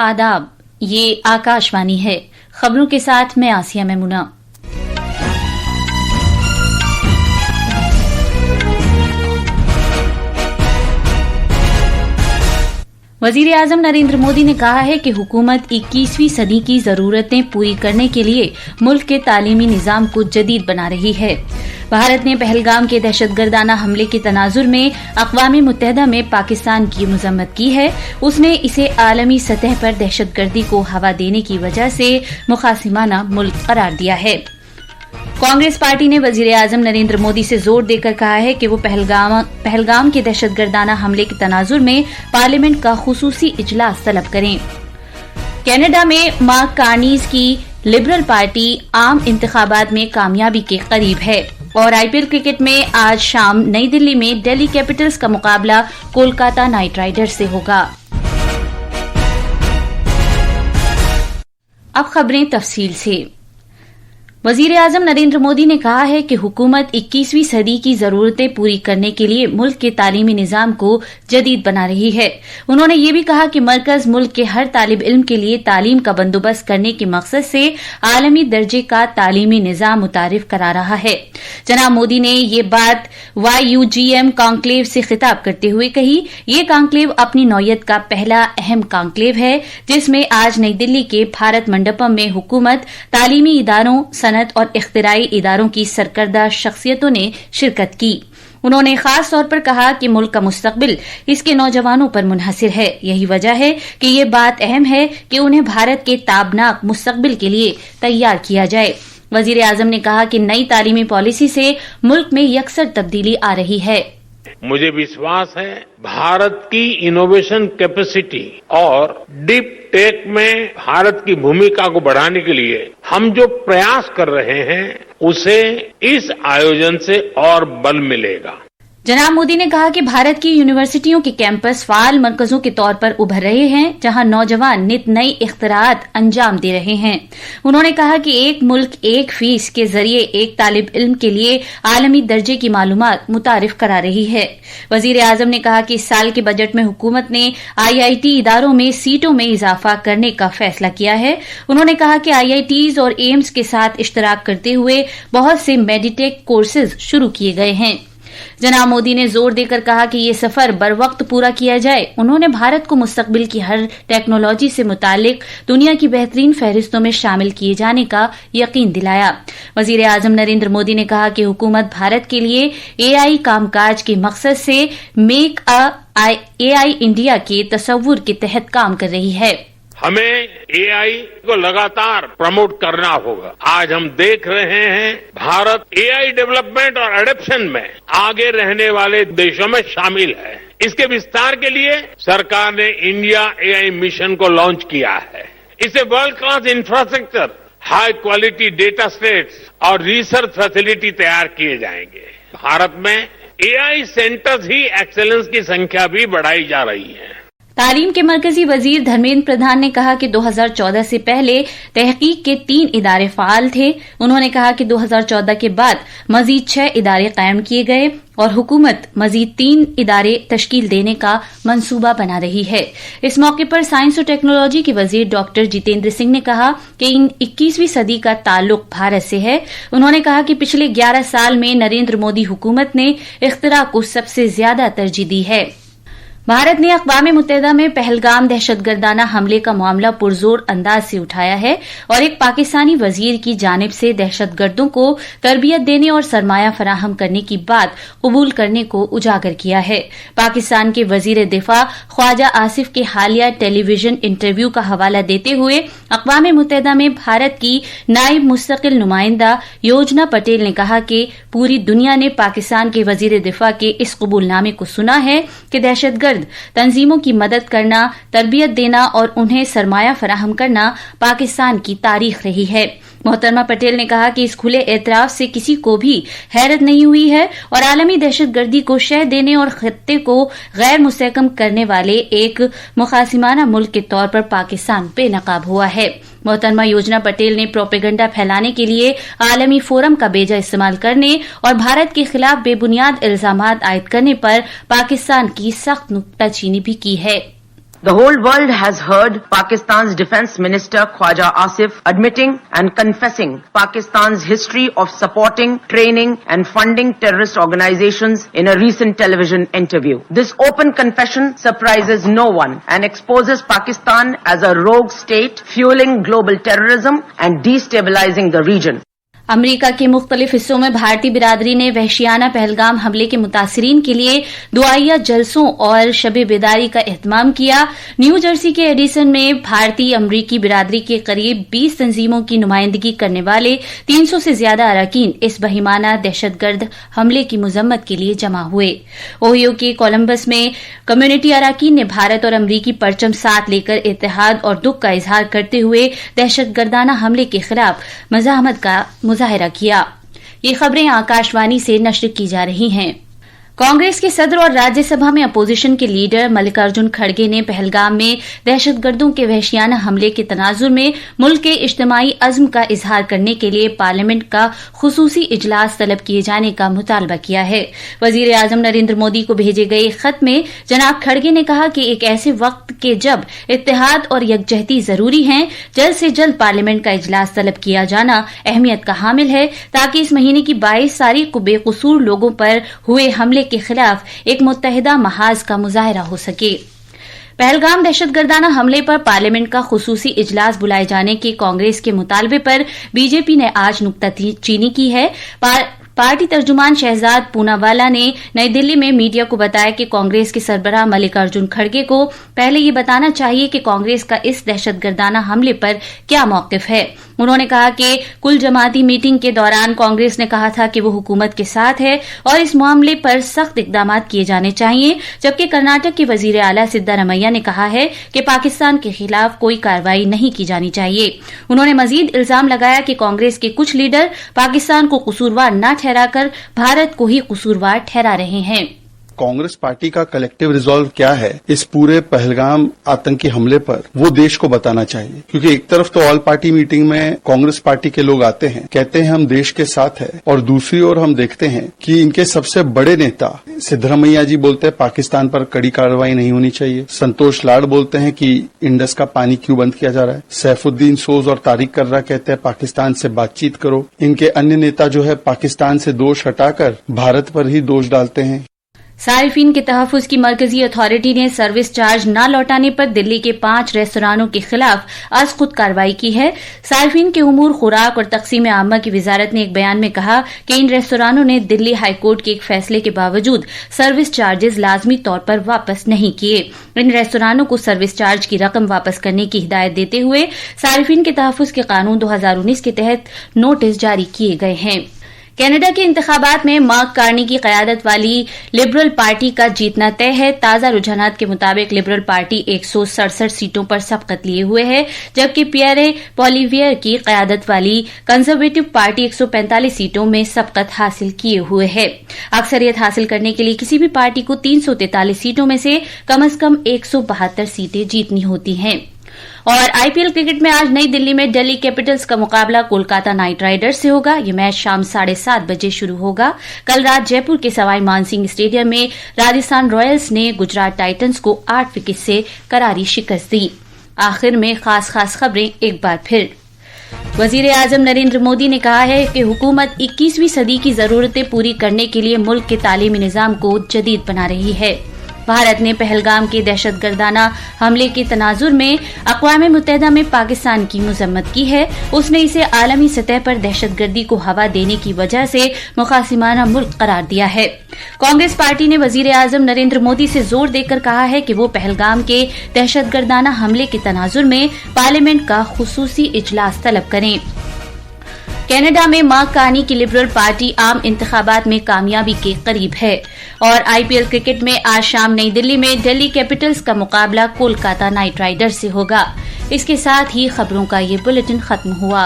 आदाब, ये आकाशवाणी है। खबरों के साथ मैं आसिया मेमुना। वजीर आजम नरेंद्र मोदी ने कहा है कि हुकूमत 21वीं सदी की जरूरतें पूरी करने के लिए मुल्क के तालीमी निजाम को जदीद बना रही है। भारत ने पहलगाम के दहशतगर्दाना हमले के तनाजुर में अक़वाम मुत्तहिदा में पाकिस्तान की मज़म्मत की है। उसने इसे आलमी सतह पर दहशतगर्दी को हवा देने की वजह से मुखासिमाना मुल्क करार दिया है। कांग्रेस पार्टी ने वजीर आजम नरेंद्र मोदी से जोर देकर कहा है कि वो पहलगाम के दहशतगर्दाना हमले के तनाजुर में पार्लियामेंट का खुसूसी इजलास तलब करें। कनाडा में मार्क कार्नीज की लिबरल पार्टी आम इंतखाबात में कामयाबी के करीब है और आईपीएल क्रिकेट में आज शाम नई दिल्ली में दिल्ली कैपिटल्स का मुकाबला कोलकाता नाइट राइडर्स से होगा। अब खबरें तफसील से। वजीर आजम नरेंद्र मोदी ने कहा है कि हुकूमत 21वीं सदी की जरूरतें पूरी करने के लिए मुल्क के तालीमी निजाम को जदीद बना रही है। उन्होंने ये भी कहा कि मरकज मुल्क के हर तालिब इल्म के लिए तालीम का बंदोबस्त करने के मकसद से आलमी दर्जे का तालीमी निजाम मुतारिफ करा रहा है। जनाब मोदी ने ये बात YUGM कॉन्क्लेव से खिताब करते हुए कही। ये कॉन्क्लेव अपनी नौयत का पहला अहम कॉन्क्लेव है जिसमें आज नई दिल्ली के भारत मंडपम में हुकूमत, तालीमी इदारों, सनत और इख्तिराई इदारों की सरकर्दा शख्सियतों ने शिरकत की। उन्होंने खास तौर पर कहा कि मुल्क का मुस्तकबिल इसके नौजवानों पर मुनहसिर है। यही वजह है कि ये बात अहम है कि उन्हें भारत के ताबनाक मुस्तकबिल के लिए तैयार किया जाए। वजीर आजम ने कहा कि नई तालीमी पॉलिसी से मुल्क में यकसर तब्दीली आ रही है। मुझे विश्वास है भारत की इनोवेशन कैपेसिटी और डीप टेक में भारत की भूमिका को बढ़ाने के लिए हम जो प्रयास कर रहे हैं उसे इस आयोजन से और बल मिलेगा। जनाब मोदी ने कहा कि भारत की यूनिवर्सिटियों के कैंपस फाल मरकजों के तौर पर उभर रहे हैं जहां नौजवान नित नई इख्तिरात अंजाम दे रहे हैं। उन्होंने कहा कि एक मुल्क एक फीस के जरिए एक तालिब इल्म के लिए आलमी दर्जे की मालूमात मुतारिफ करा रही है। वजीर आजम ने कहा कि इस साल के बजट में हुकूमत ने IIT इदारों में सीटों में इजाफा करने का फैसला किया है। उन्होंने कहा कि IITs और एम्स के साथ इश्तराक करते हुए बहुत से मेडिटेक कोर्सेज शुरू किए गए हैं। जनाब मोदी ने जोर देकर कहा कि ये सफर बर वक्त पूरा किया जाए। उन्होंने भारत को मुस्तकबिल की हर टेक्नोलॉजी से मुतालिक दुनिया की बेहतरीन फहरिस्तों में शामिल किए जाने का यकीन दिलाया। वजीर आजम नरेंद्र मोदी ने कहा कि हुकूमत भारत के लिए AI कामकाज के मकसद से मेक AI इंडिया के तस्वुर के तहत काम कर रही है। हमें AI को लगातार प्रमोट करना होगा। आज हम देख रहे हैं भारत AI डेवलपमेंट और एडॉप्शन में आगे रहने वाले देशों में शामिल है। इसके विस्तार के लिए सरकार ने इंडिया AI मिशन को लॉन्च किया है। इससे world class infrastructure, high quality data sets और रिसर्च फैसिलिटी तैयार किए जाएंगे। भारत में AI सेंटर्स ही एक्सेलेंस की संख्या भी बढ़ाई जा रही है। तालीम के मरकजी वजीर धर्मेंद्र प्रधान ने कहा कि 2014 से पहले तहकीक के 3 इदारे फाल थे। उन्होंने कहा कि 2014 के बाद मजीद 6 इदारे कायम किए गए और हुकूमत मजीद 3 इदारे तश्कील देने का मंसूबा बना रही है। इस मौके पर साइंस और टेक्नोलॉजी के वजीर डॉक्टर जितेंद्र सिंह ने कहा कि 21वीं सदी का ताल्लुक भारत से है। उन्होंने कहा कि पिछले 11 साल में नरेंद्र मोदी हुकूमत ने इख्तिरा को सबसे ज्यादा तरजीह दी है। भारत ने अक़वाम मुत्तहिदा में पहलगाम दहशतगर्दाना हमले का मामला पुरजोर अंदाज से उठाया है और एक पाकिस्तानी वजीर की जानिब से दहशतगर्दों को तरबियत देने और सरमाया फराहम करने की बात कबूल करने को उजागर किया है। पाकिस्तान के वजीर दिफा ख्वाजा आसिफ के हालिया टेलीविजन इंटरव्यू का हवाला देते हुए अक़वाम मुत्तहिदा में भारत की नायब मुस्तकिल नुमाइंदा योजना पटेल ने कहा कि पूरी दुनिया ने पाकिस्तान के वजीर दिफा के इस कबूलनामे को सुना है कि दहशतगर्द तंजीमों की मदद करना, तरबियत देना और उन्हें सरमाया फराहम करना पाकिस्तान की तारीख रही है। मोहतरमा पटेल ने कहा कि इस खुले एतराफ से किसी को भी हैरत नहीं हुई है और आलमी दहशतगर्दी को शह देने और खत्ते को गैर मुस्तहकम करने वाले एक मुखासिमाना मुल्क के तौर पर पाकिस्तान बेनकाब हुआ है। मोहतरमा योजना पटेल ने प्रोपेगेंडा फैलाने के लिए आलमी फोरम का बेजा इस्तेमाल करने और भारत के खिलाफ बेबुनियाद इल्जामात आयद करने पर पाकिस्तान की सख्त नुक्ताचीनी भी की है। The whole world has heard Pakistan's Defence Minister Khwaja Asif admitting and confessing Pakistan's history of supporting, training and funding terrorist organizations in a recent television interview. This open confession surprises no one and exposes Pakistan as a rogue state fueling global terrorism and destabilizing the region. America के मुख्तलिफ हिस्सों में भारतीय बिरादरी ने वहशियाना पहलगाम हमले के मुतासिरीन के लिए दुआइया जलसों और शब-ए बेदारी का एहतमाम किया। न्यू जर्सी के एडिसन में भारतीय अमरीकी बिरादरी के करीब 20 तंजीमों की नुमाइंदगी करने वाले 300 से ज्यादा अरकान इस बहिमाना दहशतगर्द हमले की मजम्मत के लिए जमा हुए। ओहियो के कोलंबस में कम्युनिटी अरकान ने भारत और अमरीकी परचम साथ लेकर इत्तेहाद और दुख का इजहार करते हुए दहशतगर्दाना हमले के खिलाफ मज़ाहमत का मुजाहिरा किया। ये खबरें आकाशवाणी से नश्र की जा रही हैं। कांग्रेस के सदर और राज्यसभा में अपोजिशन के लीडर मल्लिकार्जुन खड़गे ने पहलगाम में दहशतगर्दों के वहशियाना हमले के तनाजुर में मुल्क के इज्तिमाई अज़्म का इजहार करने के लिए पार्लियामेंट का खुसूसी इजलास तलब किए जाने का मुतालबा किया है। वजीर आजम नरेंद्र मोदी को भेजे गए खत में जनाब खड़गे ने कहा कि एक ऐसे वक्त के जब इत्तेहाद और यकजहती जरूरी हैं, जल्द से जल्द पार्लियामेंट का इजलास तलब किया जाना अहमियत का हामिल है ताकि इस महीने की 22 तारीख को बेकसूर लोगों पर हुए हमले के खिलाफ एक मुत्तहिदा महाज का मुजाहिरा हो सके। पहलगाम दहशतगर्दाना हमले पर पार्लियामेंट का खुसूसी इजलास बुलाए जाने के कांग्रेस के मुतालबे पर बीजेपी ने आज नुक्ताचीनी की है। पार्टी तर्जुमान शहजाद पूनावाला ने नई दिल्ली में मीडिया को बताया कि कांग्रेस के सरबराह मल्लिकार्जुन खड़गे को पहले ये बताना चाहिए कि कांग्रेस का इस दहशतगर्दाना हमले पर क्या मौकिफ है। उन्होंने कहा कि कुल जमाती मीटिंग के दौरान कांग्रेस ने कहा था कि वो हुकूमत के साथ है और इस मामले पर सख्त इकदाम किए जाने चाहिए, जबकि कर्नाटक के वजीर आला सिद्धारमैया ने कहा है कि पाकिस्तान के खिलाफ कोई कार्रवाई नहीं की जानी चाहिए। उन्होंने मजीद इल्जाम लगाया कि कांग्रेस के कुछ लीडर पाकिस्तान को कसूरवार न ठहराकर भारत को ही कसूरवार ठहरा रहे हैं। कांग्रेस पार्टी का कलेक्टिव रिजॉल्व क्या है इस पूरे पहलगाम आतंकी हमले पर, वो देश को बताना चाहिए। क्योंकि एक तरफ तो ऑल पार्टी मीटिंग में कांग्रेस पार्टी के लोग आते हैं, कहते हैं हम देश के साथ है, और दूसरी ओर हम देखते हैं कि इनके सबसे बड़े नेता सिद्धरमैया जी बोलते हैं पाकिस्तान पर कड़ी कार्रवाई नहीं होनी चाहिए। संतोष लाड बोलते हैं कि इंडस का पानी क्यों बंद किया जा रहा है। सैफुद्दीन सोज और तारिक कर्रा कहते हैं पाकिस्तान से बातचीत करो। इनके अन्य नेता जो है पाकिस्तान से दोष हटाकर भारत पर ही दोष डालते हैं। सारिफीन के तहफ़्फ़ुज़ की मरकजी अथॉरिटी ने सर्विस चार्ज न लौटाने पर दिल्ली के 5 रेस्तरानों के खिलाफ आज खुद कार्रवाई की है। सारिफीन के उमूर, खुराक और तक़सीम आमा की वजारत ने एक बयान में कहा कि इन रेस्तरानों ने दिल्ली हाईकोर्ट के एक फैसले के बावजूद सर्विस चार्जेस लाजमी तौर पर वापस नहीं किए। इन रेस्तरानों को सर्विस चार्ज की रकम वापस करने की हिदायत देते हुए सारिफीन के तहफ़्फ़ुज़ के कानून 2019 के तहत नोटिस जारी किए गए हैं। कनाडा के इंतखाबात में मार्क कार्नी की क़यादत वाली लिबरल पार्टी का जीतना तय है। ताज़ा रुझानात के मुताबिक लिबरल पार्टी 167 सीटों पर सबकत लिए हुए है, जबकि पियरे पॉलिवियर की क़यादत वाली कंजर्वेटिव पार्टी 145 सीटों में सबकत हासिल किए हुए है। अक्सरियत हासिल करने के लिए किसी भी पार्टी को 343 सीटों में से कम 172 सीटें जीतनी होती हैं। और आईपीएल क्रिकेट में आज नई दिल्ली में दिल्ली कैपिटल्स का मुकाबला कोलकाता नाइट राइडर्स से होगा। ये मैच शाम 7:30 बजे शुरू होगा। कल रात जयपुर के सवाई मानसिंह स्टेडियम में राजस्थान रॉयल्स ने गुजरात टाइटंस को 8 विकेट से करारी शिकस्त दी। आखिर में खास खबरें एक बार फिर। वजीर आजम नरेंद्र मोदी ने कहा है कि हुकूमत 21वीं सदी की जरूरतें पूरी करने के लिए मुल्क के तालीमी निजाम को जदीद बना रही है। भारत ने पहलगाम के दहशतगर्दाना हमले के तनाजुर में अक़वाम मुत्तहिदा में पाकिस्तान की मजम्मत की है। उसने इसे आलमी सतह पर दहशतगर्दी को हवा देने की वजह से मुखासिमाना मुल्क करार दिया है। कांग्रेस पार्टी ने वजीर आजम नरेंद्र मोदी से जोर देकर कहा है कि वो पहलगाम के दहशतगर्दाना हमले के तनाजुर में पार्लियामेंट का खुसूसी इजलास तलब करें। कनाडा में मार्क कार्नी की लिबरल पार्टी आम इंतखाबात में कामयाबी के करीब है। और आईपीएल क्रिकेट में आज शाम नई दिल्ली में दिल्ली कैपिटल्स का मुकाबला कोलकाता नाइट राइडर्स से होगा। इसके साथ ही खबरों का ये बुलेटिन खत्म हुआ।